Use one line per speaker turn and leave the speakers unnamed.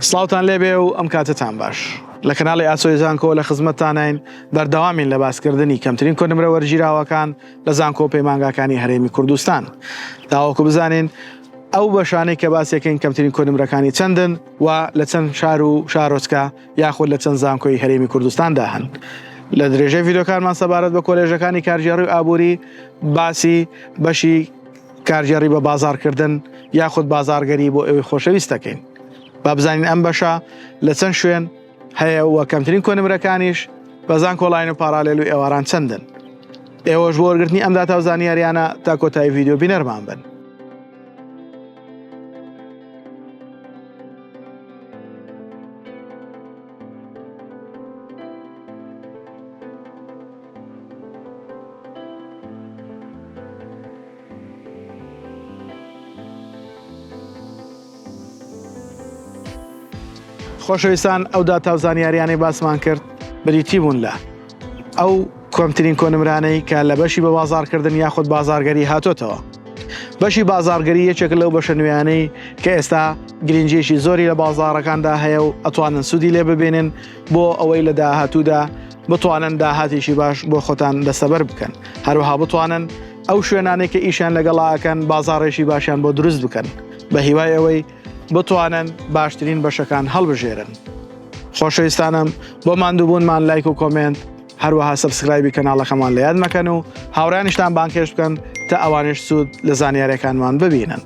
سڵاوتان لێبێ و ئەم کاتتان باش لە کەناڵی ئاسۆی زانکۆ لە خزمەتتانین بەردەوامین لە باسکردنی کەمترین کۆنمرە وەرگیراوەکان لە زانکۆ پەیمانگاکانی هەرێمی کوردستان تاوەکو بزانین ئەو بەشانەی کە باسیەکەین کەمترین کۆنمرەکانی چەندن و لە چەند شار و شارۆچکە یاخود لە چەند زانکۆی هەرێمی کوردستاندا هەن. لە درێژەی ڤیدۆکارمان سەبارەت بە کۆلێژەکانی کارژێڕی و ئابووری باسی بەشی کارژێڕی بە بازاڕکردن یاخود بازاڕگەری بۆ ئەوەی خۆشەویست دەکەین. با بزانین ئەم بەشە لە چەند شوێن هەیە و کەمترین کۆنمرەکانیش بە زانکۆڵاین و پارالێل و ئێواران چەندن. ئێوەش بۆ وەرگرتنی ئەم داتا و زانیاریانە تا کۆتایی ڤیدیۆ بینەرمان بن. خۆشەویستان ئەو داتا و زانیاریانەی باسمان کرد بریتی بوون لە ئەو کۆمترین کۆنمرانەی کە لە بەشی بە بازاڕکردن یاخود بازاڕگەری هاتۆتەوە. بەشی بازاڕگەری یەکێک لەو بەشە نوێیانەی کە ئێستا گرنگیەکی زۆری لە بازاڕەکاندا هەیە و ئەتوانن سوودی لێ ببێنن بۆ ئەوەی لە داهاتوودا بتوانن داهاتێکی باش بۆ خۆتان دەستەبەر بکەن، هەروەها بتوانن ئەو شوێنانێک کە ئیشان لەگەڵاکەن بازاڕێکی باشیان بۆ دروست بکەن بە هیوای ئەوەی بتوانن باشترین بەشەکان هەڵبژێرن. خۆشەویستانم بۆ ماندووبوونمان لایک و کۆمنت هەروەها سەبسکرایبی کەناڵەکەمان لە یاد مەکەن و هاوڕانیشتان بانکێش بکەن تا ئەوانش سوود لە زانیاریەکانمان ببینن.